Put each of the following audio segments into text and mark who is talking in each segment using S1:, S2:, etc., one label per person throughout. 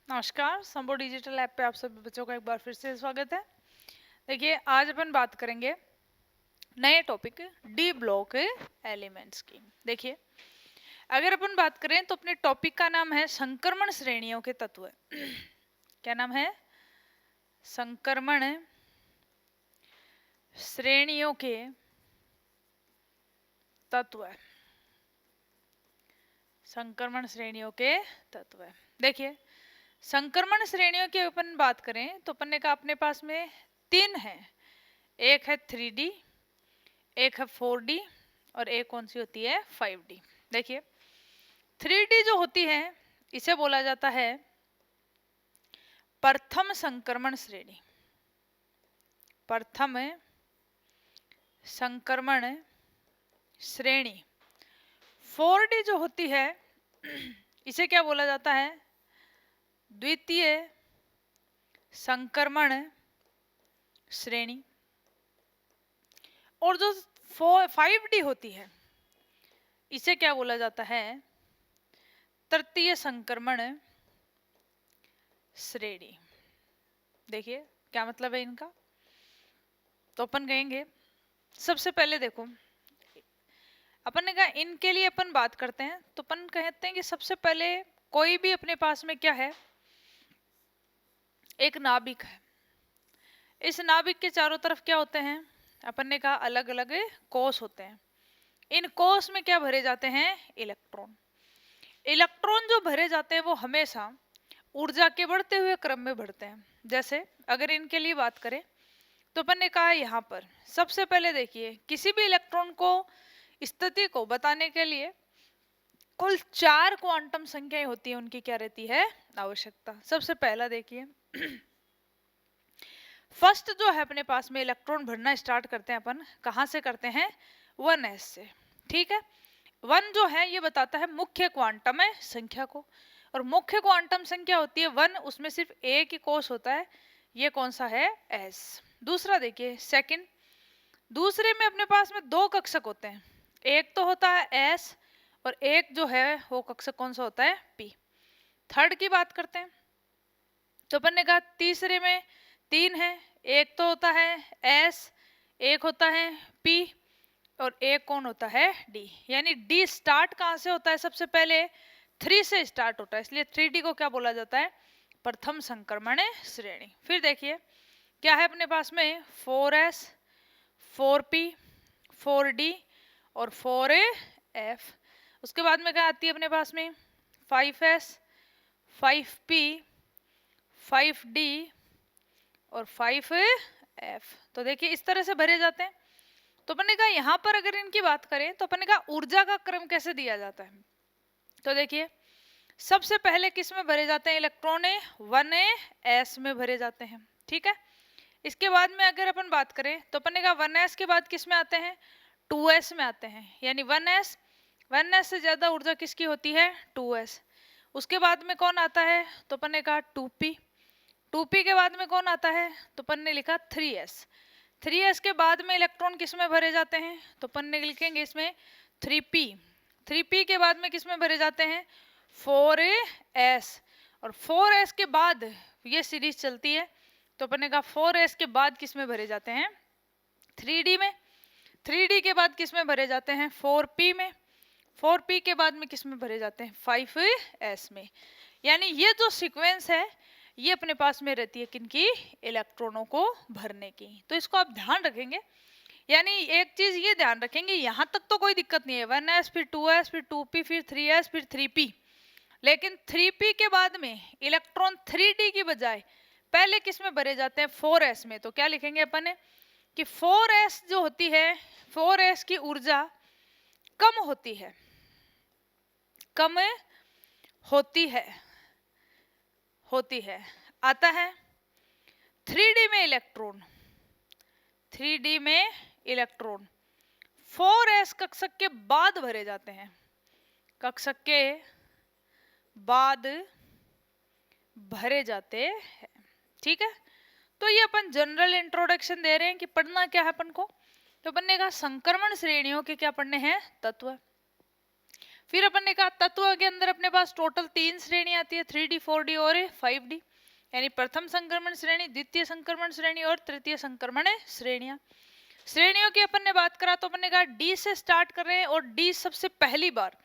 S1: नमस्कार, संबो digital app पे आप सभी बच्चों का एक बार फिर से स्वागत है। देखिए, आज अपन बात करेंगे नए टॉपिक डी ब्लॉक एलिमेंट्स की। देखिए, अगर अपन बात करें तो अपने टॉपिक का नाम है संक्रमण श्रेणियों के तत्व। क्या नाम है? संक्रमण श्रेणियों के तत्व। संक्रमण श्रेणियों के तत्व। देखिए, संक्रमण श्रेणियों की अपन बात करें तो अपन ने कहा अपने पास में तीन है। एक है 3D, एक है 4D और एक कौन सी होती है 5D। देखिए, 3D जो होती है इसे बोला जाता है प्रथम संक्रमण श्रेणी। प्रथम संक्रमण श्रेणी। 4D जो होती है इसे क्या बोला जाता है? द्वितीय संक्रमण श्रेणी। और जो 5D होती है इसे क्या बोला जाता है? तृतीय संक्रमण श्रेणी। देखिए, क्या मतलब है इनका? तो अपन कहेंगे सबसे पहले देखो, अपन ने कहा इनके लिए अपन बात करते हैं तो अपन कहते हैं कि सबसे पहले कोई भी अपने पास में क्या है, एक नाभिक है। इस नाभिक के चारों तरफ क्या होते हैं? अपन ने कहा अलग अलग कोष होते हैं। इन कोष में क्या भरे जाते हैं? इलेक्ट्रॉन। इलेक्ट्रॉन जो भरे जाते हैं वो हमेशा ऊर्जा के बढ़ते हुए क्रम में बढ़ते हैं। जैसे अगर इनके लिए बात करें तो अपन ने कहा यहाँ पर सबसे पहले देखिए, किसी भी इलेक्ट्रॉन को स्थिति को बताने के लिए कुल 4 क्वांटम संख्याएं होती है, उनकी क्या रहती है? आवश्यकता। सबसे पहला देखिए, फर्स्ट जो है अपने पास में इलेक्ट्रॉन भरना स्टार्ट करते हैं अपन कहाँ से करते हैं? 1s से। ठीक है, 1 जो है ये बताता है मुख्य क्वांटम संख्या को, और मुख्य क्वांटम संख्या होती है 1, उसमें सिर्फ एक ही कोष होता है, ये कौन सा है? s। दूसरा देखिए, सेकंड, दूसरे में अपने पास में 2 कक्षक होते हैं, एक तो होता है s और एक जो है वो कक्षक कौन सा होता है? p। थर्ड की बात करते हैं तो अपन ने कहा तीसरे में 3 है, एक तो होता है s, एक होता है p और एक कौन होता है? d। यानी d स्टार्ट कहाँ से होता है? सबसे पहले 3 से स्टार्ट होता है, इसलिए 3D को क्या बोला जाता है? प्रथम संक्रमण श्रेणी। फिर देखिए क्या है अपने पास में? 4s, 4p, 4d और 4f। उसके बाद में क्या आती है अपने पास में? 5s, 5p, 5d और 5f। तो देखिए इस तरह से भरे जाते हैं। तो अपन ने कहा यहाँ पर अगर इनकी बात करें तो अपन ने कहा ऊर्जा का क्रम कैसे दिया जाता है। तो देखिए सबसे पहले किस में भरे जाते हैं? इलेक्ट्रॉन 1s में भरे जाते हैं। ठीक है, इसके बाद में अगर अपन बात करें तो अपन ने कहा 1s के बाद किस में आते हैं? 2s में आते हैं। यानी 1s से ज्यादा ऊर्जा किसकी होती है? 2s। उसके बाद में कौन आता है? तो अपन ने कहा 2p। 2p के बाद में कौन आता है? तो अपन ने लिखा 3s। 3s के बाद में इलेक्ट्रॉन किस में भरे जाते हैं? तो अपन ने लिखेंगे इसमें 3p। 3p के बाद में किस में भरे जाते हैं? 4s। और 4s के बाद ये सीरीज चलती है तो अपन ने कहा 4s के बाद किस में भरे जाते हैं? 3d में। 3d के बाद किस में भरे जाते हैं? 4p में। 4p के बाद में किस में भरे जाते हैं? 5s में। यानी ये जो सीक्वेंस है ये अपने पास में रहती है किनकी? इलेक्ट्रॉनों को भरने की। तो इसको आप ध्यान रखेंगे। यानी एक चीज ये ध्यान रखेंगे, यहां तक तो कोई दिक्कत नहीं है, 1s फिर 2s फिर 2p फिर 3s फिर 3p। लेकिन 3p के बाद में इलेक्ट्रॉन 3d की बजाय पहले किस में भरे जाते हैं? 4s में। तो क्या लिखेंगे अपन कि 4s जो होती है, 4s की ऊर्जा कम होती है, कम होती है। आता है 3d में इलेक्ट्रॉन, 3d में इलेक्ट्रॉन 4s कक्षक के बाद भरे जाते हैं, कक्षक के बाद भरे जाते हैं। ठीक है, तो ये अपन जनरल इंट्रोडक्शन दे रहे हैं कि पढ़ना क्या है अपन को। तो अपन ने कहा संक्रमण श्रेणियों के क्या पढ़ने हैं? तत्व। फिर अपन ने कहा तत्व के अंदर अपने पास टोटल 3 श्रेणी आती है, 3D 4D और 5D, यानी प्रथम संक्रमण श्रेणी, द्वितीय संक्रमण श्रेणी और तृतीय संक्रमण श्रेणियां। श्रेणियों की अपन ने बात करा तो अपन ने कहा डी से स्टार्ट कर रहे हैं, और डी सबसे पहली बार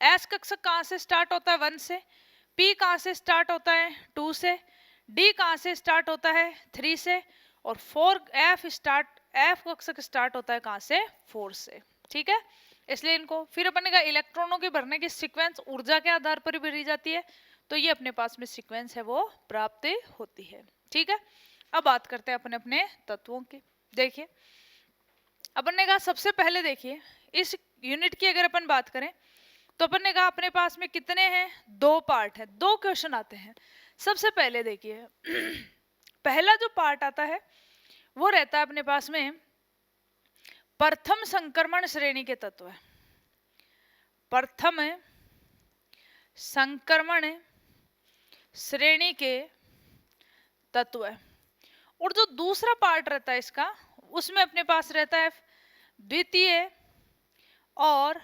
S1: एस कक्षक कहाँ से स्टार्ट होता है 1 से, पी कहाँ से स्टार्ट होता है 2 से, डी कहाँ से स्टार्ट होता है 3 से, और 4 एफ कक्षक स्टार्ट होता है कहाँ से 4 से। ठीक है, इसलिए इनको फिर अपन ने कहा इलेक्ट्रॉनों के भरने की सीक्वेंस ऊर्जा के आधार पर भरी जाती है, तो ये अपने पास में सीक्वेंस है वो प्राप्त होती है। ठीक है, अब बात करते हैं अपने अपने तत्वों की। देखिए अपन ने कहा सबसे पहले देखिए इस यूनिट की अगर अपन बात करें तो अपन ने कहा अपने पास में कितने हैं, 2 पार्ट है, 2 क्वेश्चन आते हैं। सबसे पहले देखिए पहला जो पार्ट आता है वो रहता है अपने पास में प्रथम संक्रमण श्रेणी के तत्व है, प्रथम संक्रमण श्रेणी के तत्व है। और जो दूसरा पार्ट रहता है इसका, उसमें अपने पास रहता है द्वितीय और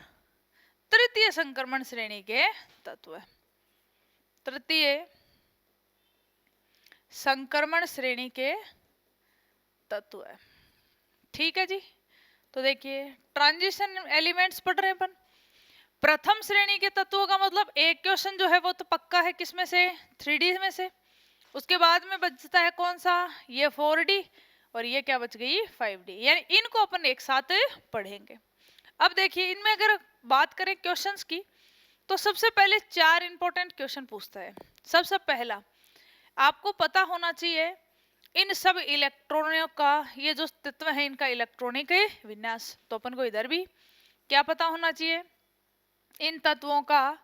S1: तृतीय संक्रमण श्रेणी के तत्व है, तृतीय संक्रमण श्रेणी के तत्व है। ठीक है जी, तो देखिए ट्रांजिशन एलिमेंट्स पढ़ रहे हैं अपन। प्रथम श्रेणी के तत्वों का मतलब एक क्वेश्चन जो है वो तो पक्का है, किसमें से 3D में से। उसके बाद में बचता है कौन सा, ये 4D, और ये क्या बच गई 5D, यानी इनको अपन एक साथ पढ़ेंगे। अब देखिए इनमें अगर बात करें क्वेश्चंस की तो सबसे पहले 4 इंपॉर्टेंट क्वेश्चन पूछता है। सबसे पहला आपको पता होना चाहिए इन सब इलेक्ट्रॉनों का, ये जो तत्व है इनका इलेक्ट्रॉनिक विन्यास, तो अपन को इधर भी क्या पता होना चाहिए, इन तत्वों का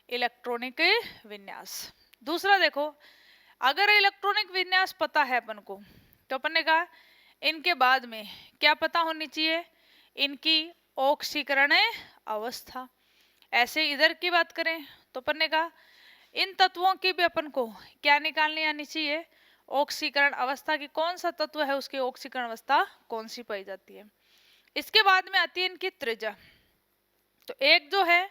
S1: इलेक्ट्रॉनिक विन्यास। दूसरा देखो अगर इलेक्ट्रॉनिक विन्यास पता है अपन को तो अपन ने कहा इनके बाद में क्या पता होनी चाहिए, इनकी ऑक्सीकरण अवस्था। ऐसे इधर की बात करें तो अपन ने कहा इन तत्वों की भी अपन को क्या निकालनी आनी चाहिए, ऑक्सीकरण अवस्था की, कौन सा तत्व है उसकी ऑक्सीकरण अवस्था कौन सी पाई जाती है। इसके बाद में आती है इनकी त्रिज्या। तो एक जो है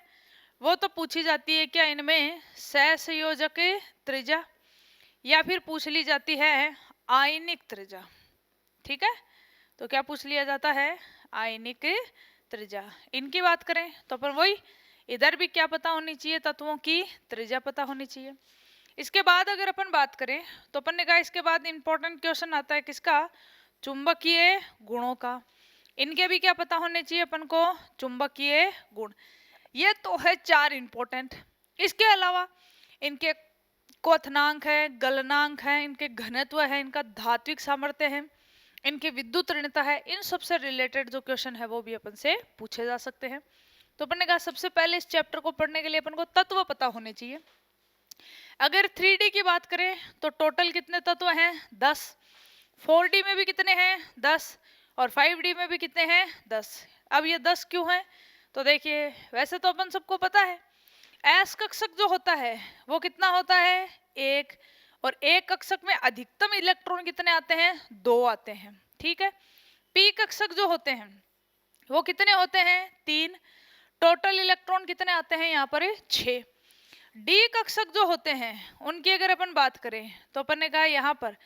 S1: वो तो पूछी जाती है क्या इनमें सहसंयोजक त्रिज्या, या फिर पूछ ली जाती है आयनिक त्रिज्या। ठीक है, तो क्या पूछ लिया जाता है, आयनिक त्रिज्या। इनकी बात करें तो अपन वही इधर भी क्या पता होनी चाहिए, तत्वों की त्रिज्या पता होनी चाहिए। इसके बाद अगर अपन बात करें तो अपन ने कहा इसके बाद इंपॉर्टेंट क्वेश्चन आता है किसका, चुंबकीय गुणों का। इनके भी क्या पता होने चाहिए अपन को, चुंबकीय गुण। ये तो है 4 इंपॉर्टेंट। इसके अलावा इनके क्वथनांक है, गलनांक है, इनके घनत्व है, इनका धात्विक सामर्थ्य है, इनकी विद्युत ऋणता है, इन सबसे रिलेटेड जो क्वेश्चन है वो भी अपन से पूछे जा सकते हैं। तो अपन ने कहा सबसे पहले इस चैप्टर को पढ़ने के लिए अपन को तत्व पता होने चाहिए। अगर 3D की बात करें तो टोटल कितने तत्व हैं 10, 4D में भी कितने हैं 10, और 5D में भी कितने हैं 10। अब ये 10 क्यों हैं, तो देखिए वैसे तो अपन सबको पता है एस कक्षक जो होता है वो कितना होता है 1, और एक कक्षक में अधिकतम इलेक्ट्रॉन कितने आते हैं 2 आते हैं। ठीक है, पी कक्षक जो होते हैं वो कितने होते हैं 3, टोटल इलेक्ट्रॉन कितने आते हैं यहाँ पर 6। डी कक्षक जो होते हैं उनकी अगर अपन बात करें तो अपन ने कहा यहाँ पर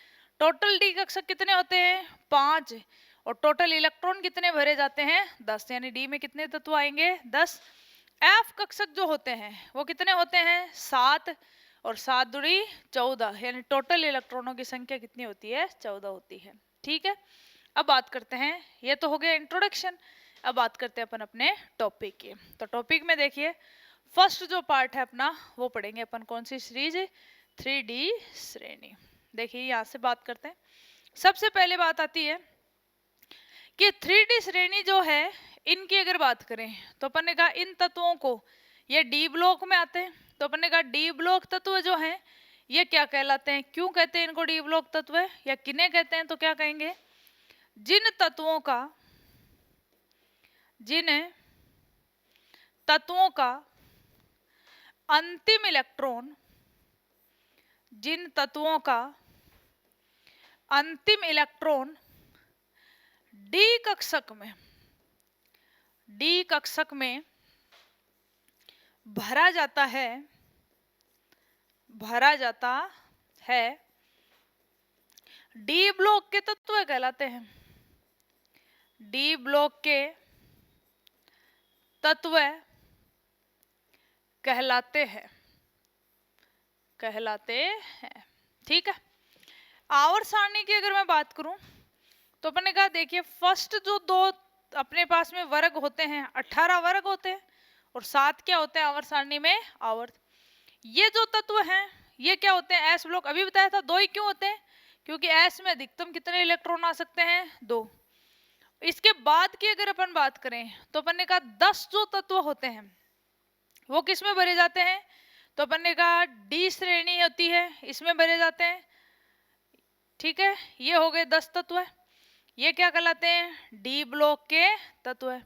S1: टोटल डी कक्षक कितने होते हैं 5, और टोटल इलेक्ट्रॉन कितने भरे जाते हैं 10, यानी डी में कितने तत्व आएंगे 10। एफ कक्षक जो होते हैं वो कितने होते हैं 7, और 7 दूनी 14, यानी टोटल इलेक्ट्रॉनों की संख्या कितनी होती है 14 होती है। ठीक है, अब बात करते हैं, ये तो हो गया इंट्रोडक्शन। अब बात करते हैं अपन अपने टॉपिक की। तो टॉपिक में देखिए फर्स्ट जो पार्ट है अपना वो पढ़ेंगे अपन कौन सी सीरीज, 3D श्रेणी। देखिए यहाँ से बात करते हैं। सबसे पहले बात आती है कि 3D श्रेणी जो है इनकी अगर बात करें तो अपन ने कहा इन तत्वों को ये डी ब्लॉक में आते हैं। तो अपन ने कहा डी ब्लॉक तत्व जो हैं ये क्या कहलाते हैं, क्यों कहते हैं इनको डी ब्लॉक तत्व या किन्हें कहते हैं, तो क्या कहेंगे, जिन तत्वों का अंतिम इलेक्ट्रॉन, जिन तत्वों का अंतिम इलेक्ट्रॉन डी कक्षक में भरा जाता है, भरा जाता है, डी ब्लॉक के तत्व कहलाते हैं। डी ब्लॉक के तत्व कहलाते हैं, कहलाते हैं। ठीक है। आवर्त सारणी की अगर मैं बात करूं तो अपन ने कहा देखिए फर्स्ट जो दो अपने पास में वर्ग होते हैं 18 वर्ग होते हैं और 7 क्या होते हैं आवर्त सारणी में आवर्त। ये जो तत्व हैं ये क्या होते हैं एस ब्लॉक। अभी बताया था 2 ही क्यों होते हैं क्योंकि एस में अधिकतम कितने इलेक्ट्रॉन आ सकते हैं 2। इसके बाद की अगर अपन बात करें तो अपन ने कहा 10 जो तत्व होते हैं वो किस में भरे जाते हैं तो अपन ने कहा डी श्रेणी होती है इसमें भरे जाते हैं। ठीक है। ये हो गए 10 तत्व, ये क्या कहलाते हैं डी ब्लॉक के तत्व।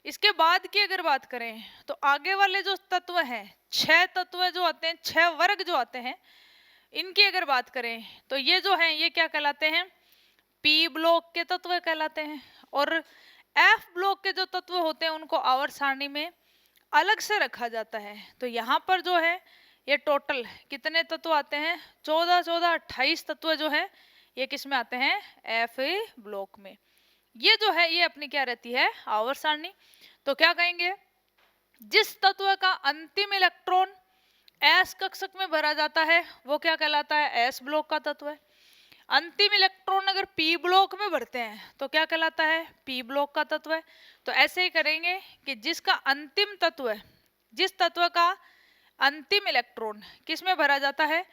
S1: इसके बाद की अगर बात करें तो आगे वाले जो तत्व हैं 6 तत्व जो आते हैं 6 वर्ग जो आते हैं इनकी अगर बात करें तो ये जो हैं ये क्या कहलाते हैं पी ब्लॉक के तत्व कहलाते हैं। और एफ ब्लॉक के जो तत्व होते हैं उनको आवर्त सारणी में अलग से रखा जाता है। तो यहाँ पर जो है ये टोटल कितने तत्व आते हैं 14 14 28 तत्व जो है ये किस में आते हैं एफ ब्लॉक में। ये जो है ये अपनी क्या रहती है आवर्त सारणी। तो क्या कहेंगे जिस तत्व का अंतिम इलेक्ट्रॉन एस कक्षक में भरा जाता है वो क्या कहलाता है एस ब्लॉक का तत्व है। अंतिम इलेक्ट्रॉन अगर पी ब्लॉक में भरते हैं तो क्या कहलाता है पी ब्लॉक का तत्व है। तो ऐसे ही करेंगे कि जिसका अंतिम तत्व है जिस तत्व का अंतिम इलेक्ट्रॉन किस में भरा जाता है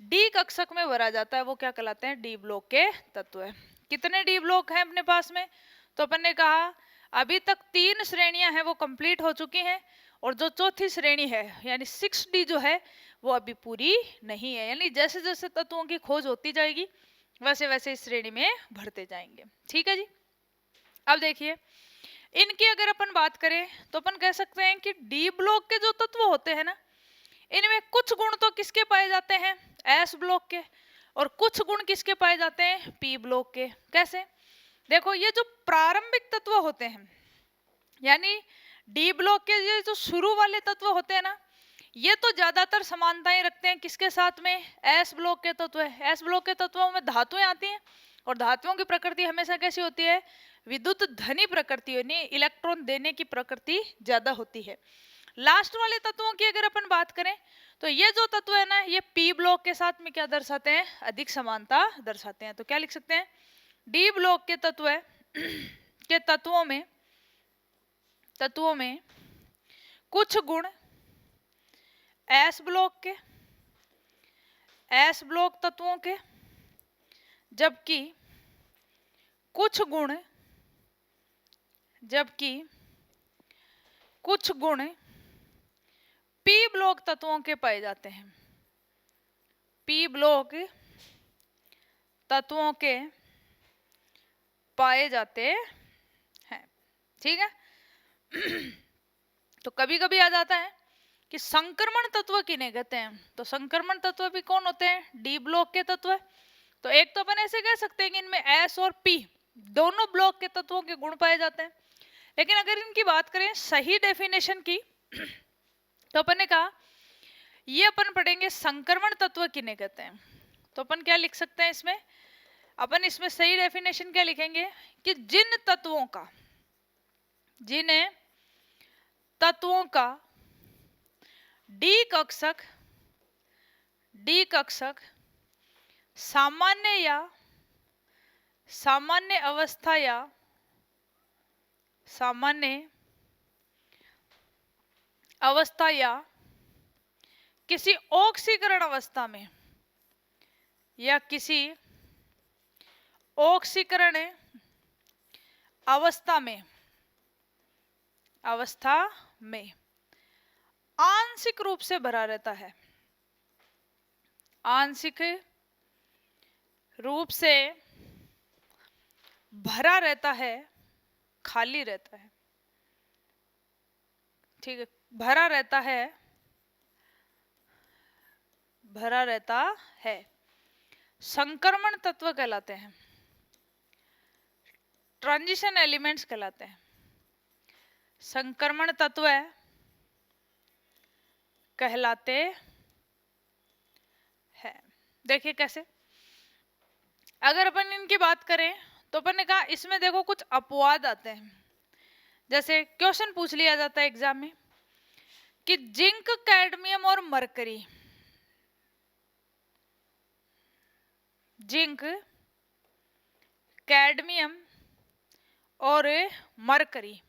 S1: डी कक्षक में भरा जाता है वो क्या कहलाते हैं डी ब्लॉक के तत्व है। कितने डी ब्लॉक हैं अपने पास में तो अपन ने कहा अभी तक 3 श्रेणियां हैं वो कंप्लीट हो चुकी हैं और जो चौथी श्रेणी है यानी 6D जो है वो अभी पूरी नहीं है। यानी जैसे जैसे तत्वों की खोज होती जाएगी वैसे वैसे इस श्रेणी में भरते जाएंगे। ठीक है जी। अब देखिए इनकी अगर अपन बात करें तो अपन कह सकते हैं कि डी ब्लॉक के जो तत्व होते हैं ना इनमें कुछ गुण तो किसके पाए जाते हैं एस ब्लॉक के और कुछ गुण किसके पाए जाते हैं पी ब्लॉक के। कैसे देखो ये जो प्रारंभिक तत्व होते हैं यानी डी ब्लॉक के ये जो शुरू वाले तत्व होते हैं ना ये तो ज्यादातर समानताएं रखते हैं किसके साथ में एस ब्लॉक के तत्व है। एस ब्लॉक के तत्वों में धातुएं आती हैं और धातुओं की प्रकृति हमेशा कैसी होती है विद्युत धनी प्रकृति यानी इलेक्ट्रॉन देने की प्रकृति ज्यादा होती है। लास्ट वाले तत्वों की अगर अपन बात करें तो ये जो तत्व है ना ये पी ब्लॉक के साथ में क्या दर्शाते हैं अधिक समानता दर्शाते हैं। तो क्या लिख सकते हैं डी ब्लॉक के तत्व के तत्वों में कुछ गुण एस ब्लॉक तत्वों के जबकि कुछ गुण पी ब्लॉक तत्वों के पाए जाते हैं। पी ब्लॉक तत्वों के पाए जाते हैं। ठीक है। तो कभी कभी आ जाता है कि संक्रमण तत्व किन्हें कहते हैं तो संक्रमण तत्व भी कौन होते हैं डी ब्लॉक के तत्व। तो एक तो अपन ऐसे कह सकते हैं कि इनमें एस और पी दोनों ब्लॉक के तत्वों के गुण पाए जाते हैं। लेकिन अगर इनकी बात करें सही डेफिनेशन की तो अपन ने कहा ये अपन पढ़ेंगे संक्रमण तत्व किन्हें कहते हैं। तो अपन क्या लिख सकते हैं इसमें अपन इसमें सही डेफिनेशन क्या लिखेंगे कि जिन तत्वों का डी कक्षक सामान्य अवस्था या किसी ऑक्सीकरण अवस्था में या किसी ऑक्सीकरण अवस्था में आंशिक रूप से भरा रहता है। आंशिक रूप से भरा रहता है खाली रहता है। ठीक है। भरा रहता है संक्रमण तत्व कहलाते हैं ट्रांजिशन एलिमेंट्स कहलाते हैं। संक्रमण तत्व कहलाते हैं। देखिए कैसे, अगर अपन इनकी बात करें तो अपन ने कहा इसमें देखो कुछ अपवाद आते हैं। जैसे क्वेश्चन पूछ लिया जाता है एग्जाम में कि जिंक, कैडमियम और मरकरी, जिंक, कैडमियम और मरकरी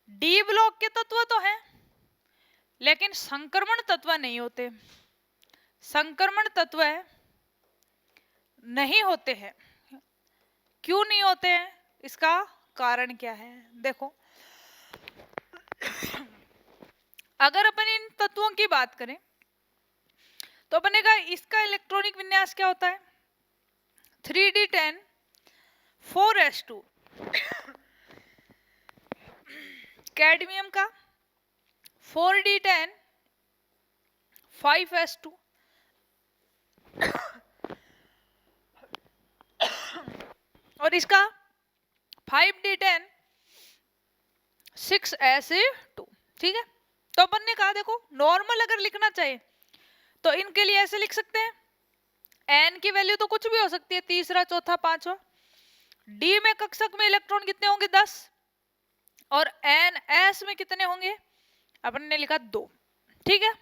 S1: डी ब्लॉक के तत्व तो हैं, लेकिन संक्रमण तत्व नहीं होते। संक्रमण तत्व नहीं होते हैं। क्यों नहीं होते हैं, इसका कारण क्या है? देखो, अगर अपन इन तत्वों की बात करें तो अपन ने कहा इसका इलेक्ट्रॉनिक विन्यास क्या होता है, 3d10 4s2। कैडमियम का 4d10 5s2 और इसका 5d10 6s2। ठीक है, तो अपन ने कहा देखो नॉर्मल अगर लिखना चाहिए तो इनके लिए ऐसे लिख सकते हैं, एन की वैल्यू तो कुछ भी हो सकती है, तीसरा, चौथा, पांचवा। डी में कक्षक में इलेक्ट्रॉन कितने होंगे, 10, और एन एस में कितने होंगे, अपन ने लिखा 2। ठीक है,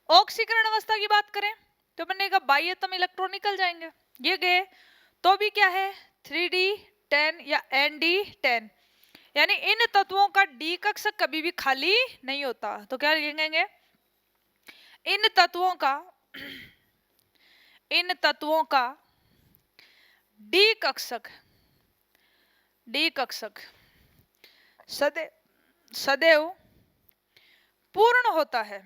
S1: ऑक्सीकरण अवस्था की बात करें तो अपन ने कहा बाह्यतम इलेक्ट्रॉन निकल जाएंगे, ये गए तो भी क्या है 3d10 या nd10, यानी इन तत्वों का डी कक्षक कभी भी खाली नहीं होता। तो क्या लिखेंगे, इन तत्वों का डी कक्षक सदैव पूर्ण होता है,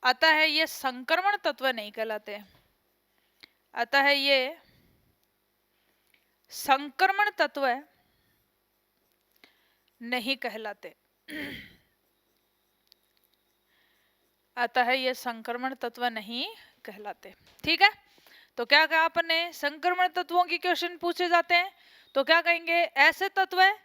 S1: अतः ये संक्रमण तत्व नहीं कहलाते, अतः ये संक्रमण तत्व नहीं कहलाते, अतः ये संक्रमण तत्व नहीं कहलाते। ठीक है, तो क्या कहा अपन ने, संक्रमण तत्वों की क्वेश्चन पूछे जाते हैं तो क्या कहेंगे, ऐसे तत्व है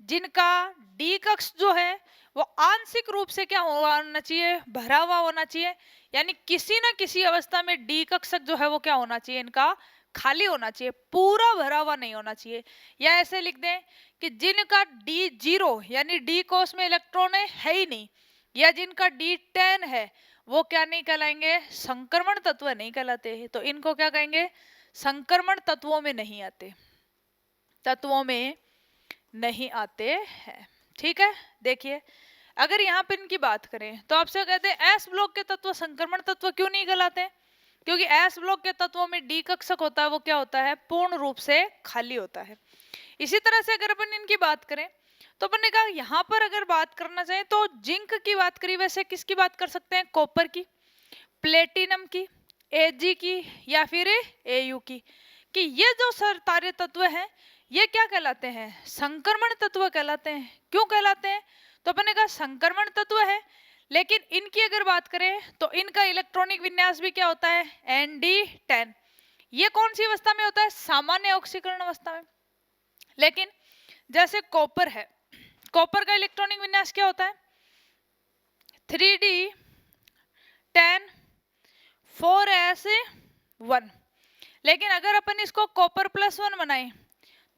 S1: जिनका डी कक्ष जो है वो आंशिक रूप से क्या होना चाहिए, भरा हुआ होना चाहिए, यानी किसी न किसी अवस्था में डी कक्षक जो है वो क्या होना चाहिए, इनका खाली होना चाहिए, पूरा भरा हुआ नहीं होना चाहिए। या ऐसे लिख दें कि जिनका डी 0 यानी डी कोष में इलेक्ट्रॉन है ही नहीं, या जिनका डी 10 है वो क्या नहीं कहलाएंगे, संक्रमण तत्व नहीं कहलाते हैं। तो इनको क्या कहेंगे, संक्रमण तत्वों में नहीं आते हैं। ठीक है, देखिए अगर यहाँ पे इनकी बात करें तो आपसे कहते हैं एस ब्लॉक के तत्व संक्रमण तत्व क्यों नहीं कहलाते, क्योंकि एस ब्लॉक के तत्वों में डी कक्षक होता है वो क्या होता है, पूर्ण रूप से खाली होता है। इसी तरह से अगर अपन इनकी बात करें तो अपन ने कहा यहाँ पर अगर बात करना चाहे तो जिंक की बात करी, वैसे किसकी बात कर सकते हैं, कॉपर की, प्लेटिनम की, एजी की, या फिर एयू की, कि ये जो तारे तत्व हैं ये क्या कहलाते हैं, संक्रमण तत्व कहलाते हैं। क्यों कहलाते हैं, तो अपन ने कहा संक्रमण तत्व है, लेकिन इनकी अगर बात करें तो इनका इलेक्ट्रॉनिक विन्यास भी क्या होता है, Nd10। ये कौन सी अवस्था में होता है, सामान्य ऑक्सीकरण अवस्था में। लेकिन जैसे कॉपर है, कॉपर का इलेक्ट्रॉनिक विन्यास क्या होता है, 3d10 4s1। लेकिन अगर अपन इसको कॉपर +1 बनाए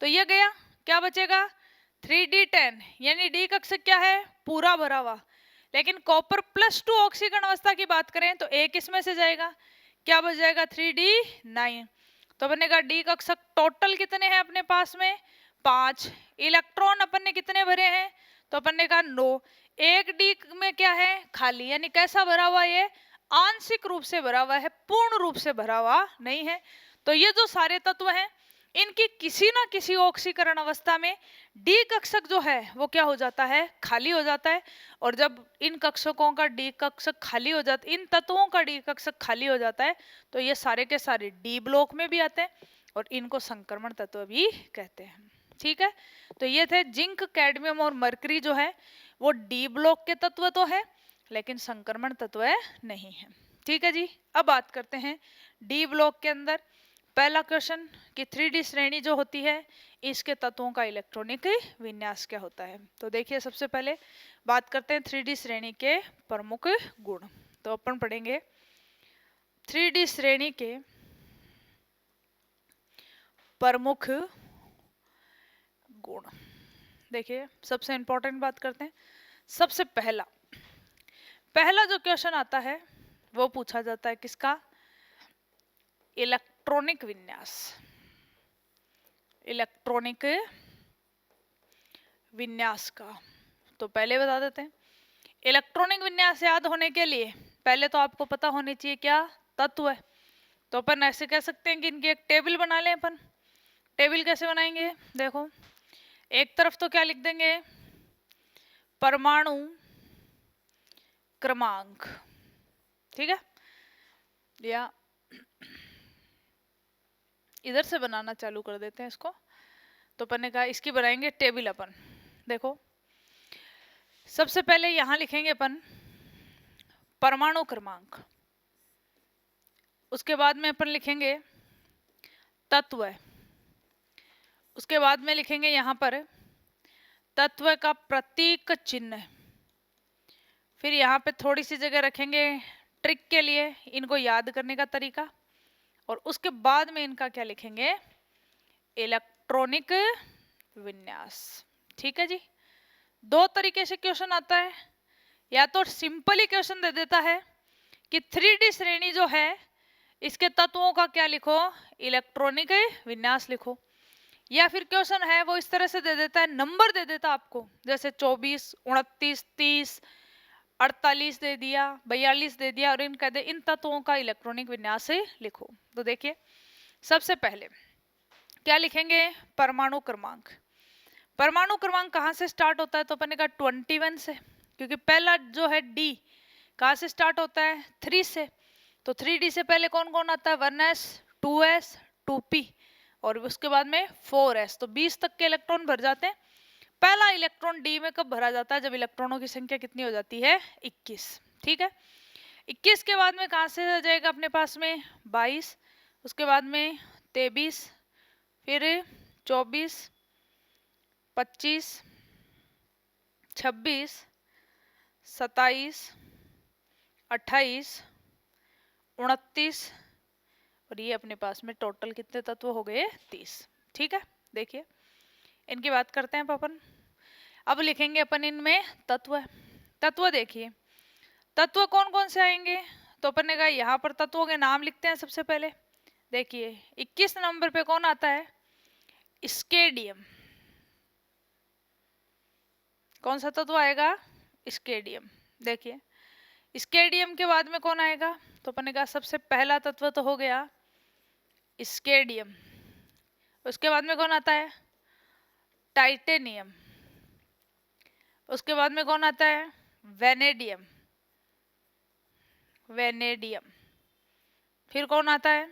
S1: तो ये गया, क्या बचेगा, 3d10 यानी डी कक्षक क्या है, पूरा भरा हुआ। लेकिन कॉपर +2 ऑक्सीकरण अवस्था की बात करें तो एक इसमें से जाएगा, क्या बच जाएगा, 3d9। तो अपन ने कहा डी कक्षक टोटल कितने हैं अपने पास में, 5। इलेक्ट्रॉन अपन ने कितने भरे हैं, तो अपन ने कहा 9। एक डी में क्या है, खाली, यानी कैसा भरा हुआ, ये आंशिक रूप से भरा हुआ है, पूर्ण रूप से भरा हुआ नहीं है। तो ये जो सारे तत्व हैं इनकी किसी ना किसी ऑक्सीकरण अवस्था में डी कक्षक जो है वो क्या हो जाता है, खाली हो जाता है। और जब इन कक्षकों का डी कक्षक खाली हो जाता, इन तत्वों का डी कक्षक खाली हो जाता है तो ये सारे के सारे डी ब्लॉक में भी आते हैं और इनको संक्रमण तत्व भी कहते हैं। ठीक है, तो ये थे जिंक, कैडमियम और मरकरी जो है वो डी ब्लॉक के तत्व तो है लेकिन संक्रमण तत्व नहीं है। ठीक है जी, अब बात करते हैं डी ब्लॉक के अंदर पहला क्वेश्चन कि 3D श्रेणी जो होती है इसके तत्वों का इलेक्ट्रॉनिक विन्यास क्या होता है। तो देखिए सबसे पहले बात करते हैं 3D श्रेणी के प्रमुख गुण। तो अपन पढ़ेंगे 3D श्रेणी के प्रमुख गुण। देखिए सबसे इंपॉर्टेंट बात करते हैं। सबसे पहला जो क्वेश्चन आता है वो पूछा जाता है किसका, इलेक्ट्रॉनिक विन्यास। इलेक्ट्रॉनिक विन्यास का तो पहले बता देते हैं। इलेक्ट्रॉनिक विन्यास याद होने के लिए पहले तो आपको पता होनी चाहिए क्या तत्व है। तो अपन ऐसे कह सकते हैं कि इनकी एक टेबल बना लें। अपन टेबल कैसे बनाएंगे, देखो एक तरफ तो क्या लिख देंगे, परमाणु क्रमांक, ठीक है, या इधर से बनाना चालू कर देते हैं इसको। तो अपन ने कहा इसकी बनाएंगे टेबल। अपन देखो सबसे पहले यहां लिखेंगे अपन परमाणु क्रमांक, उसके बाद में अपन लिखेंगे तत्व, उसके बाद में लिखेंगे यहां पर तत्व का प्रतीक चिन्ह, फिर यहाँ पे थोड़ी सी जगह रखेंगे ट्रिक के लिए इनको याद करने का तरीका, और उसके बाद में इनका क्या लिखेंगे, इलेक्ट्रॉनिक विन्यास। ठीक है जी। दो तरीके से क्वेश्चन आता है, या तो सिंपल ही क्वेश्चन दे देता है कि 3D श्रेणी जो है इसके तत्वों का क्या लिखो, इलेक्ट्रॉनिक विन्यास लिखो, या फिर क्वेश्चन है वो इस तरह से दे देता है, नंबर दे देता आपको, जैसे 24, 29, 30, 48 दे दिया, 42 दे दिया, और इन कह दे इन तत्वों का इलेक्ट्रॉनिक विन्यास लिखो। तो देखिए सबसे पहले क्या लिखेंगे, परमाणु क्रमांक। परमाणु क्रमांक कहाँ से स्टार्ट होता है, तो अपन ने कहा 21 से, क्योंकि पहला जो है डी कहाँ से स्टार्ट होता है, 3 से। तो 3D से पहले कौन कौन आता है, 1s, 2s, 2p, और उसके बाद में 4s। तो 20 तक के इलेक्ट्रॉन भर जाते हैं। पहला इलेक्ट्रॉन डी में कब भरा जाता है, जब इलेक्ट्रॉनों की संख्या कितनी हो जाती है, 21। ठीक है, 21 के बाद में कहाँ से आ जाएगा अपने पास में 22, उसके बाद में 23, फिर 24, 25, 26, 27, 28, 29, और ये अपने पास में टोटल कितने तत्व हो गए, 30। ठीक है, देखिए इनकी बात करते हैं अपन। अब लिखेंगे अपन इनमें तत्व। तत्व देखिए तत्व कौन कौन से आएंगे, तो अपन ने कहा यहाँ पर तत्वों के नाम लिखते हैं सबसे पहले। देखिए 21 नंबर पे कौन आता है, स्केडियम। कौन सा तत्व आएगा, स्केडियम। देखिए स्केडियम के बाद में कौन आएगा, तो अपन ने कहा सबसे पहला तत्व तो हो गया स्केडियम। उसके बाद में कौन आता है, टाइटेनियम। उसके बाद में कौन आता है, वेनेडियम। वेनेडियम। फिर कौन आता है,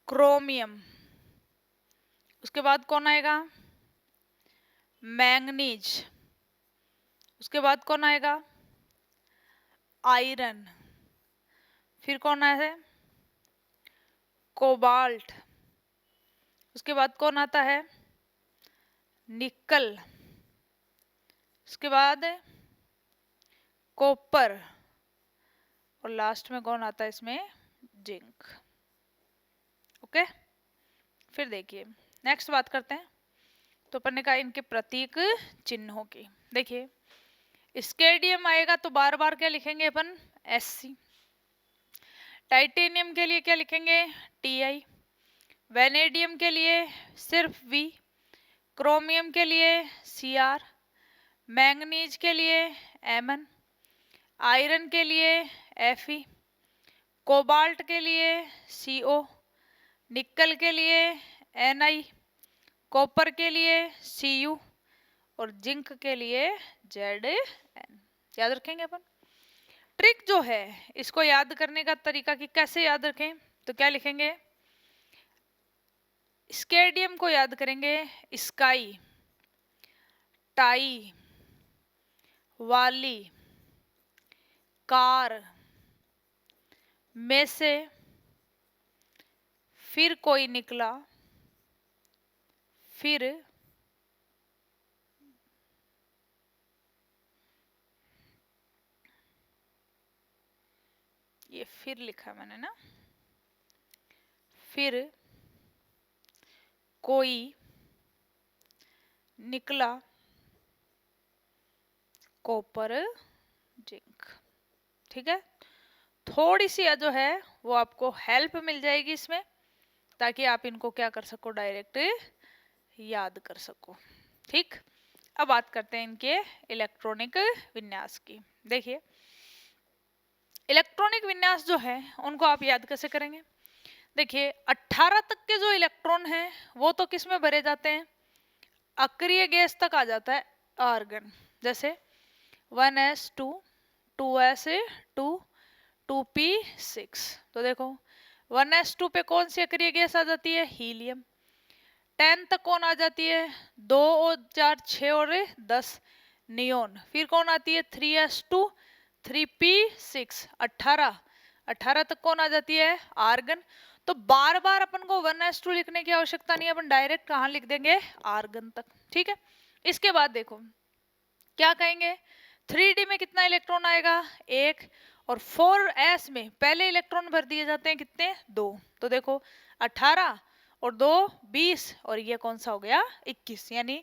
S1: क्रोमियम। उसके बाद कौन आएगा, मैंगनीज। उसके बाद कौन आएगा, आयरन। फिर कौन आया है, कोबाल्ट। उसके बाद कौन आता है, निकल। उसके बाद कॉपर, और लास्ट में कौन आता है इसमें, जिंक। ओके, फिर देखिए नेक्स्ट बात करते हैं। तो अपन ने कहा इनके प्रतीक चिन्हों की। देखिए स्केडियम आएगा तो बार बार क्या लिखेंगे अपन, Sc। टाइटेनियम के लिए क्या लिखेंगे, Ti। वेनेडियम के लिए सिर्फ V। क्रोमियम के लिए Cr। मैंगनीज के लिए Mn। आयरन के लिए Fe। कोबाल्ट के लिए Co। निकल के लिए Ni। कॉपर के लिए Cu, और जिंक के लिए Zn। याद रखेंगे अपन। ट्रिक जो है इसको याद करने का तरीका कि कैसे याद रखें, तो क्या लिखेंगे, स्केडियम को याद करेंगे स्काई, टाई, वाली, कार, में से, फिर कोई निकला, फिर ये फिर लिखा मैंने ना, फिर कोई निकला कॉपर जिंक। ठीक है, थोड़ी सी जो है वो आपको हेल्प मिल जाएगी इसमें, ताकि आप इनको क्या कर सको, डायरेक्ट याद कर सको। ठीक, अब बात करते हैं इनके इलेक्ट्रॉनिक विन्यास की। देखिए, इलेक्ट्रॉनिक विन्यास जो है उनको आप याद कैसे करेंगे। देखिए, 18 तक के जो इलेक्ट्रॉन हैं वो तो किस में भरे जाते हैं, अक्रिय गैस तक आ जाता है आर्गन। जैसे 1s2, 2s2, 2p6। तो देखो 1s2 पे कौन सी अक्रिय गैस आ जाती है, हीलियम। 10 तक कौन आ जाती है, 2 और 4 6 और 10 नियोन। फिर कौन आती है, 3s2, 3p6। 18 तक कौन आ जाती है, आर्गन। तो बार बार अपन को 1s2 लिखने की आवश्यकता नहीं है, अपन डायरेक्ट कहाँ लिख देंगे, आर्गन तक। ठीक है, इसके बाद देखो क्या कहेंगे, 3d में कितना इलेक्ट्रॉन आएगा, एक। और 4s में पहले इलेक्ट्रॉन भर दिए जाते हैं कितने, 2। तो देखो 18 और 2 20, और ये कौन सा हो गया, 21। यानी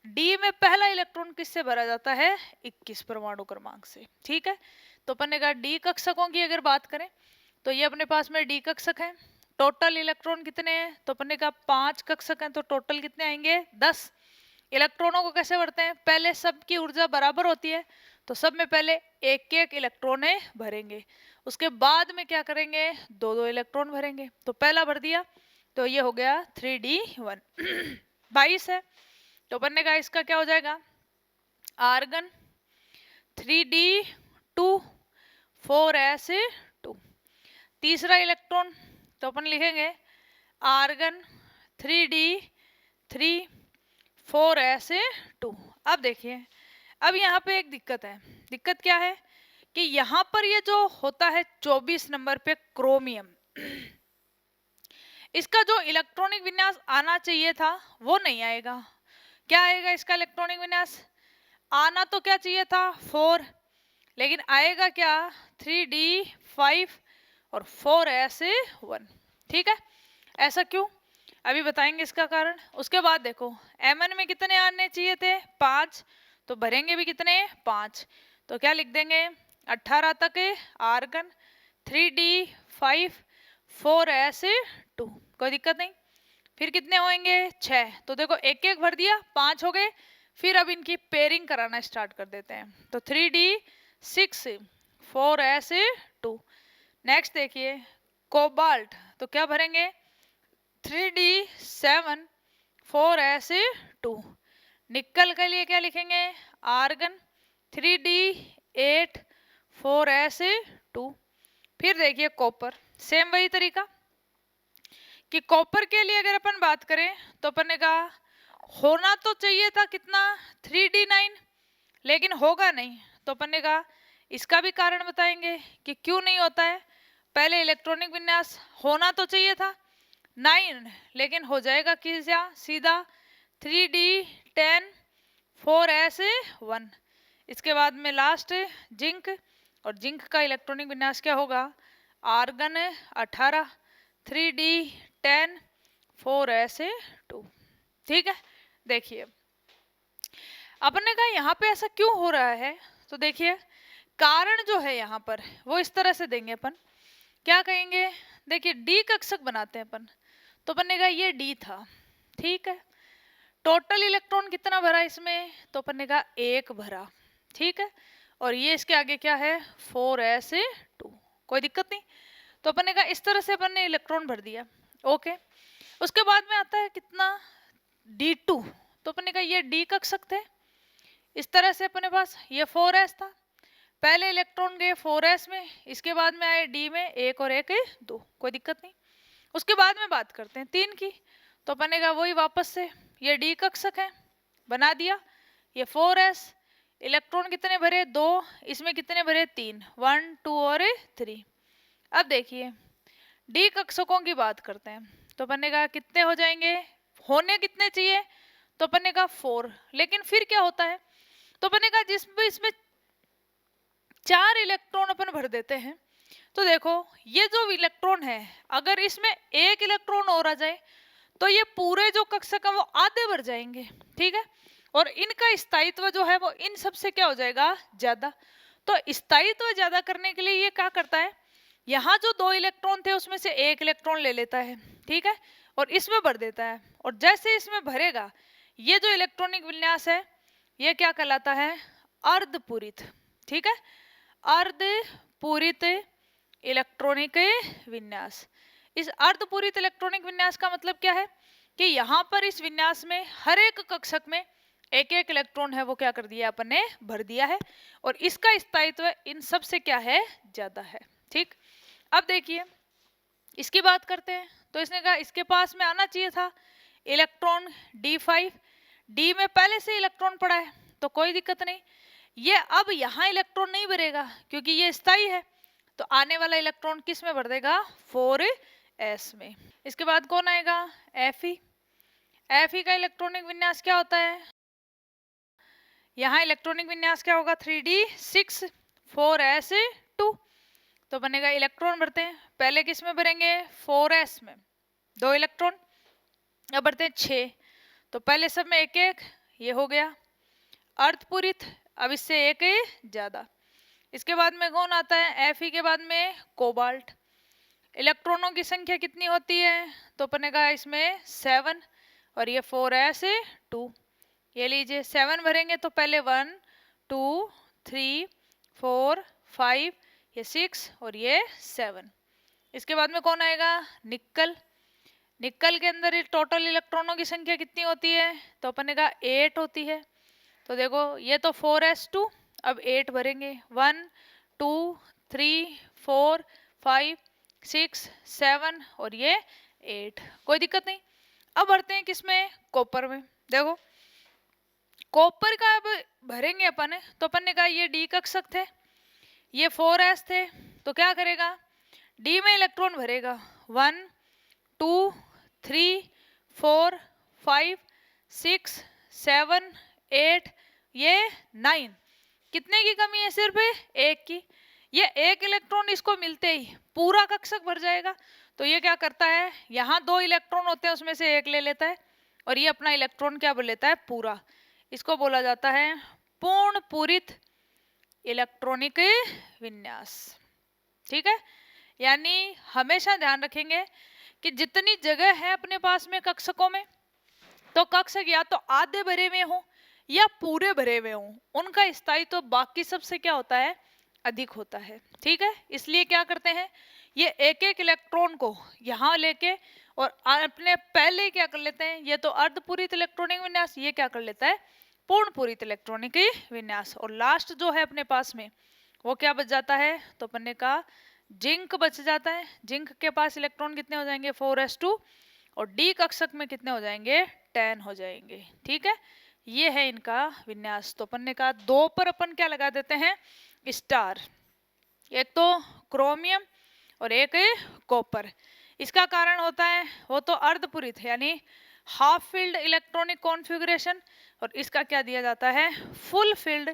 S1: डी में पहला इलेक्ट्रॉन किससे भरा जाता है, 21 परमाणु क्रमांक से। ठीक है, तो अपन ने कहा डी कक्षकों की अगर बात करें तो ये अपने पास में डी कक्षक है। टोटल इलेक्ट्रॉन कितने हैं, तो अपन ने कहा 5 कक्षक हैं, तो टोटल कितने आएंगे, 10। इलेक्ट्रॉनों को कैसे भरते हैं, पहले सबकी ऊर्जा बराबर होती है, तो सब में पहले एक एक इलेक्ट्रॉन भरेंगे, उसके बाद में क्या करेंगे, दो दो इलेक्ट्रॉन भरेंगे। तो पहला भर दिया, तो ये हो गया 3d1। 22 है, तो अपन ने कहा इसका क्या हो जाएगा, आर्गन। 3d2, 4s2। तीसरा इलेक्ट्रॉन, तो अपन लिखेंगे आर्गन 3d3, 4s2। अब देखिए, अब यहाँ पे एक दिक्कत है। दिक्कत क्या है कि यहाँ पर ये जो होता है 24 नंबर पे क्रोमियम, इसका जो इलेक्ट्रॉनिक विन्यास आना चाहिए था वो नहीं आएगा। क्या आएगा इसका इलेक्ट्रॉनिक विन्यास, आना तो क्या चाहिए था 4, लेकिन आएगा क्या 3d5 और 4s1। ठीक है, ऐसा क्यों, अभी बताएंगे इसका कारण। उसके बाद देखो Mn में कितने आने चाहिए थे, 5, तो भरेंगे भी कितने, 5। तो क्या लिख देंगे, 18 तक आर्गन, 3d5, 4s2। कोई दिक्कत नहीं। फिर कितने होंगे, 6। तो देखो एक एक भर दिया, 5 हो गए। फिर अब इनकी पेयरिंग कराना स्टार्ट कर देते हैं। तो 3d6, 4s2। नेक्स्ट देखिए कोबाल्ट, तो क्या भरेंगे, 3d7, 4s2। निकल के लिए क्या लिखेंगे, आर्गन, 3d8, 4s2। फिर देखिए कॉपर, सेम वही तरीका कि कॉपर के लिए अगर अपन बात करें तो अपन ने कहा होना तो चाहिए था कितना, 3d9, लेकिन होगा नहीं। तो अपन ने कहा इसका भी कारण बताएंगे कि क्यों नहीं होता है। पहले इलेक्ट्रॉनिक विन्यास होना तो चाहिए था 9, लेकिन हो जाएगा क्या, सीधा 3d10, 4s1। इसके बाद में लास्ट जिंक, और जिंक का इलेक्ट्रॉनिक विन्यास क्या होगा, आर्गन 18, 3d10, 4s2। ठीक है, देखिए अपन ने कहा यहाँ पे ऐसा क्यों हो रहा है, तो देखिए कारण जो है यहाँ पर वो इस तरह से देंगे अपन। क्या कहेंगे, देखिए डी कक्षक बनाते हैं अपन, तो अपन ने कहा ये डी था। ठीक है, टोटल इलेक्ट्रॉन कितना भरा इसमें, तो अपन ने कहा 1 भरा। ठीक है, और ये इसके आगे क्या है, 4s2। कोई दिक्कत नहीं। तो अपन ने कहा इस तरह से अपन ने इलेक्ट्रॉन भर दिया। ओके, उसके बाद में आता है कितना, d2। तो अपन ने कहा ये डी कक्षक थे। इस तरह से अपने पास ये 4s था, पहले इलेक्ट्रॉन गए 4s में, इसके बाद में आए डी में 1 और 1 2। कोई दिक्कत नहीं। उसके बाद में बात करते हैं 3 की, तो अपन ने कहा वही वापस से ये डी कक्षक है, बना दिया। ये 4s, इलेक्ट्रॉन कितने भरे, 2, इसमें कितने भरे, 3, 1 2 और 3। अब देखिए डी कक्षकों की बात करते हैं, तो अपन ने कहा कितने हो जाएंगे, होने कितने चाहिए, तो अपन ने कहा 4। लेकिन फिर क्या होता है, तो अपन ने कहा जिसमें इसमें 4 इलेक्ट्रॉन अपन भर देते हैं, तो देखो ये जो इलेक्ट्रॉन है अगर इसमें 1 इलेक्ट्रॉन और आ जाए तो ये पूरे जो कक्षक है वो आधे भर जाएंगे, ठीक है। और इनका स्थायित्व जो है वो इन सबसे क्या हो जाएगा, ज्यादा। तो स्थायित्व ज्यादा करने के लिए ये क्या करता है, यहाँ जो 2 इलेक्ट्रॉन थे उसमें से 1 इलेक्ट्रॉन ले लेता है, ठीक है, और इसमें भर देता है। और जैसे इसमें भरेगा ये जो इलेक्ट्रॉनिक विन्यास है ये क्या कहलाता है, अर्धपूरित, ठीक है, अर्धपूरित इलेक्ट्रॉनिक विन्यास। इस अर्धपूरित इलेक्ट्रॉनिक विन्यास का मतलब क्या है कि यहाँ पर इस विन्यास में हर एक कक्षक में एक एक इलेक्ट्रॉन है वो क्या कर दिया अपन ने, भर दिया है, और इसका स्थायित्व इन सब से क्या है, ज्यादा है, ठीक। अब देखिए इसकी बात करते हैं, तो इसने कहा इसके पास में आना चाहिए था इलेक्ट्रॉन D5, डी में पहले से इलेक्ट्रॉन पड़ा है तो कोई दिक्कत नहीं। ये अब यहाँ इलेक्ट्रॉन नहीं भरेगा क्योंकि ये स्थायी है, तो आने वाला इलेक्ट्रॉन किस में भर देगा, 4s में। इसके बाद कौन आएगा, Fe। Fe का इलेक्ट्रॉनिक विन्यास क्या होता है, यहाँ इलेक्ट्रॉनिक विन्यास क्या होगा, 3d6 4s2। तो बनेगा इलेक्ट्रॉन भरते हैं, पहले किस में भरेंगे, 4s में, 2 इलेक्ट्रॉन, अब भरते हैं 6, तो पहले सब में एक एक, ये हो गया अर्धपूरित, अब इससे एक ज्यादा। इसके बाद में कौन आता है, Fe के बाद में कोबाल्ट। इलेक्ट्रॉनों की संख्या कितनी होती है, तो अपने कहा इसमें 7 और ये 4s2, ये लीजिए 7 भरेंगे तो पहले 1 2 3 4 5, ये 6 और ये 7। इसके बाद में कौन आएगा, निक्कल। निक्कल के अंदर टोटल इलेक्ट्रॉनों की संख्या कितनी होती है, तो अपन ने कहा 8 होती है। तो देखो ये तो 4s2, अब 8 भरेंगे, 1 2 3 4 5 6 7 और ये 8, कोई दिक्कत नहीं। अब भरते हैं किसमें, कॉपर में। देखो कॉपर का अब भरेंगे अपन, तो अपन ने कहा ये डी कक्षक थे, ये 4s थे, तो क्या करेगा, डी में इलेक्ट्रॉन भरेगा 1 2 3 4 5 6 7 8, ये 9, कितने की कमी है, सिर्फ 1 की। ये 1 इलेक्ट्रॉन इसको मिलते ही पूरा कक्षक भर जाएगा, तो ये क्या करता है, यहाँ 2 इलेक्ट्रॉन होते हैं उसमें से 1 ले लेता है और ये अपना इलेक्ट्रॉन क्या भर लेता है, पूरा। इसको बोला जाता है पूर्ण पूरित इलेक्ट्रॉनिक विन्यास, ठीक है। यानी हमेशा ध्यान रखेंगे कि जितनी जगह है अपने पास में कक्षकों में, तो कक्षक या तो आधे भरे हुए हों या पूरे भरे हुए हों, उनका स्थायित्व तो बाकी सबसे क्या होता है, अधिक होता है, ठीक है। इसलिए क्या करते हैं, ये एक एक इलेक्ट्रॉन को यहाँ लेके और अपने पहले क्या कर लेते हैं, ये तो अर्धपूरित इलेक्ट्रॉनिक विन्यास, ये क्या कर लेता है, पूर्ण पूरित इलेक्ट्रॉनिक विन्यास। और लास्ट जो है अपने पास में वो क्या बच जाता है, तो अपन ने कहा जिंक बच जाता है। जिंक के पास इलेक्ट्रॉन कितने हो जाएंगे, 4s2, और डी कक्षक में कितने हो जाएंगे, 10 हो जाएंगे, ठीक है। ये है इनका विन्यास। तो अपन ने कहा 2 पर अपन क्या लगा देते हैं, स्टार, एक तो क्रोमियम और एक कॉपर। इसका कारण होता है वो तो अर्धपूरित है यानी हाफ फील्ड इलेक्ट्रॉनिक कॉन्फ़िगरेशन, और इसका क्या दिया जाता है, फुल फील्ड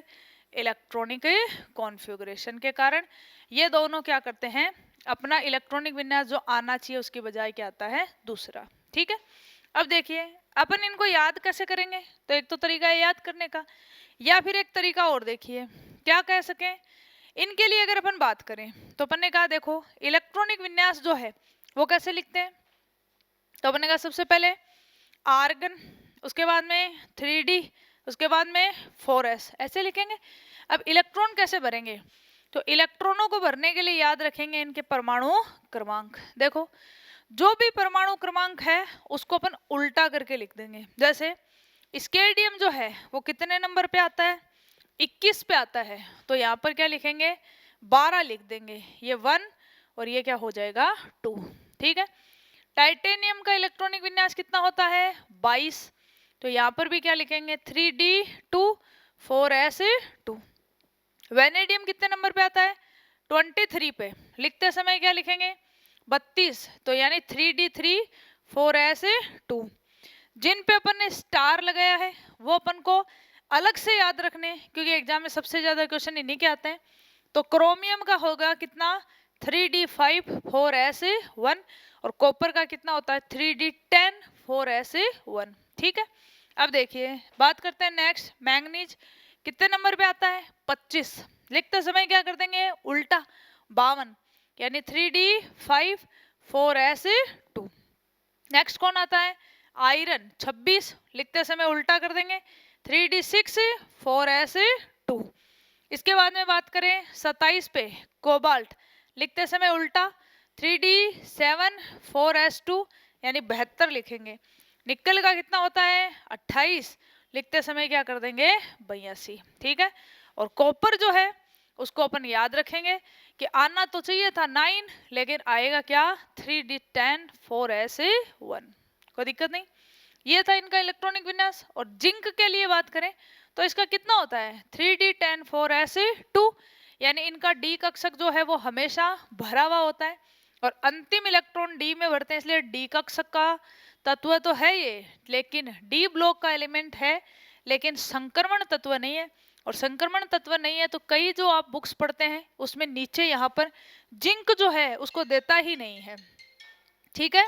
S1: इलेक्ट्रॉनिक कॉन्फ़िगरेशन के कारण ये दोनों क्या करते हैं, अपना इलेक्ट्रॉनिक विन्यास जो आना चाहिए उसकी बजाय क्या आता है, दूसरा, ठीक है। अब देखिए अपन इनको याद कैसे करेंगे, तो एक तो तरीका है याद करने का, या फिर एक तरीका और देखिए क्या कह सकें इनके लिए। अगर अपन बात करें तो अपन ने कहा देखो इलेक्ट्रॉनिक विन्यास जो है वो कैसे लिखते हैं, तो अपन ने कहा सबसे पहले आर्गन, उसके बाद में 3d, उसके बाद में 4s, ऐसे लिखेंगे। अब इलेक्ट्रॉन कैसे भरेंगे, तो इलेक्ट्रॉनों को भरने के लिए याद रखेंगे इनके परमाणु क्रमांक। देखो जो भी परमाणु क्रमांक है उसको अपन उल्टा करके लिख देंगे। जैसे स्केडियम जो है वो कितने नंबर पे आता है, 21 पे आता है, तो यहाँ पर क्या लिखेंगे, 12 लिख देंगे, ये 1 और ये क्या हो जाएगा 2, ठीक है। टाइटेनियम का इलेक्ट्रॉनिक विन्यास कितना होता है, 22, तो यहाँ पर भी क्या लिखेंगे, 3d2 4s2। वेनेडियम कितने नंबर पे आता है, 23 पे, लिखते समय क्या लिखेंगे, 32, तो यानी 3d3 4s2। जिन पे अपन ने स्टार लगाया है वो अपन को अलग से याद रखने, क्योंकि एग्जाम में सबसे ज्यादा क्वेश्चन इन्हीं के आते हैं। तो क्रोमियम का होगा कितना 3d5 4s1, और कॉपर का कितना होता है 3d10 4s1। ठीक है, अब देखिए बात करते हैं नेक्स्ट मैंगनीज। कितने नंबर पे आता है 25। लिखते समय क्या कर देंगे उल्टा 52, यानी 3d5 4s2। नेक्स्ट कौन आता है आयरन 26। लिखते समय उल्टा कर देंगे 3d6 4s2। इसके बाद में बात करें 27 पे कोबाल्ट। लिखते समय उल्टा 3d7 4s2, यानी 72 लिखेंगे। निकल का कितना होता है 28। लिखते समय क्या कर देंगे 82। ठीक है, और कॉपर जो है उसको अपन याद रखेंगे कि आना तो चाहिए था 9, लेकिन आएगा क्या 3d10 4s1। कोई दिक्कत नहीं। ये था इनका इलेक्ट्रॉनिक विन्यास। और जिंक के लिए बात करें तो इसका कितना होता है 3d10 4s2, यानी इनका डी कक्षक जो है वो हमेशा भरा हुआ होता है, और अंतिम इलेक्ट्रॉन डी में भरते हैं, इसलिए डी कक्षक का तत्व तो है ये, लेकिन डी ब्लॉक का एलिमेंट है, लेकिन संक्रमण तत्व नहीं है। और संक्रमण तत्व नहीं है तो कई जो आप बुक्स पढ़ते हैं उसमें नीचे यहाँ पर जिंक जो है उसको देता ही नहीं है। ठीक है,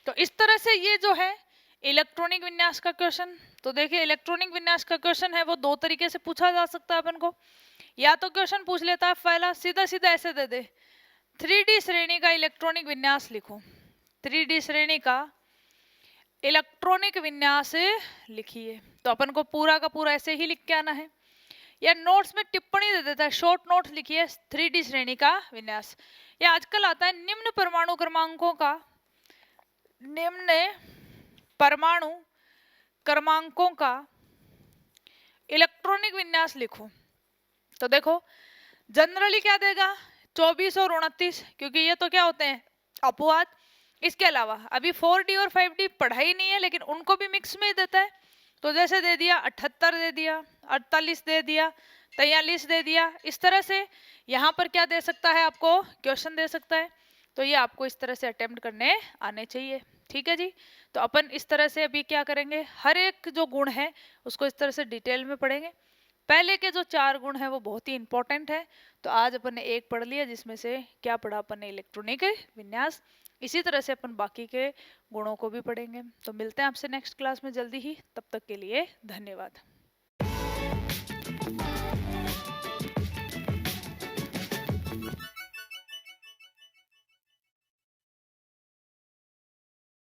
S1: तो इस तरह से ये जो है इलेक्ट्रॉनिक विन्यास का क्वेश्चन। तो देखिए इलेक्ट्रॉनिक विन्यास का क्वेश्चन है वो दो तरीके से पूछा जा सकता है अपन को। या तो क्वेश्चन पूछ लेता है पहला सीधा सीधा ऐसे दे दे 3D श्रेणी का इलेक्ट्रॉनिक विन्यास लिखो, 3D श्रेणी का इलेक्ट्रॉनिक विन्यास लिखिए। तो अपन को पूरा का पूरा ऐसे ही लिख के आना है, या नोट्स में टिप्पणी दे देता है शॉर्ट नोट्स लिखिए 3D श्रेणी का विन्यास। या आजकल आता है निम्न परमाणु क्रमांकों का, निम्न परमाणु क्रमांकों का इलेक्ट्रॉनिक विन्यास लिखो। तो देखो जनरली क्या देगा 24 और 29, क्योंकि ये तो क्या होते हैं अपवाद। इसके अलावा अभी 4D और 5D पढ़ाई नहीं है, लेकिन उनको भी मिक्स में ही देता है। तो जैसे दे दिया 78 दे दिया, 48 दे दिया, 43 दे दिया, इस तरह से यहाँ पर क्या दे सकता है आपको क्वेश्चन दे सकता है। तो ये आपको इस तरह से अटेम्प्ट करने आने चाहिए। ठीक है जी, तो अपन इस तरह से अभी क्या करेंगे हर एक जो गुण है उसको इस तरह से डिटेल में पढ़ेंगे। पहले के जो 4 गुण है वो बहुत ही इंपॉर्टेंट है। तो आज अपन ने एक पढ़ लिया, जिसमें से क्या पढ़ा अपन ने इलेक्ट्रॉनिक विन्यास। इसी तरह से अपन बाकी के गुणों को भी पढ़ेंगे। तो मिलते हैं आपसे नेक्स्ट क्लास में जल्दी ही, तब तक के लिए धन्यवाद।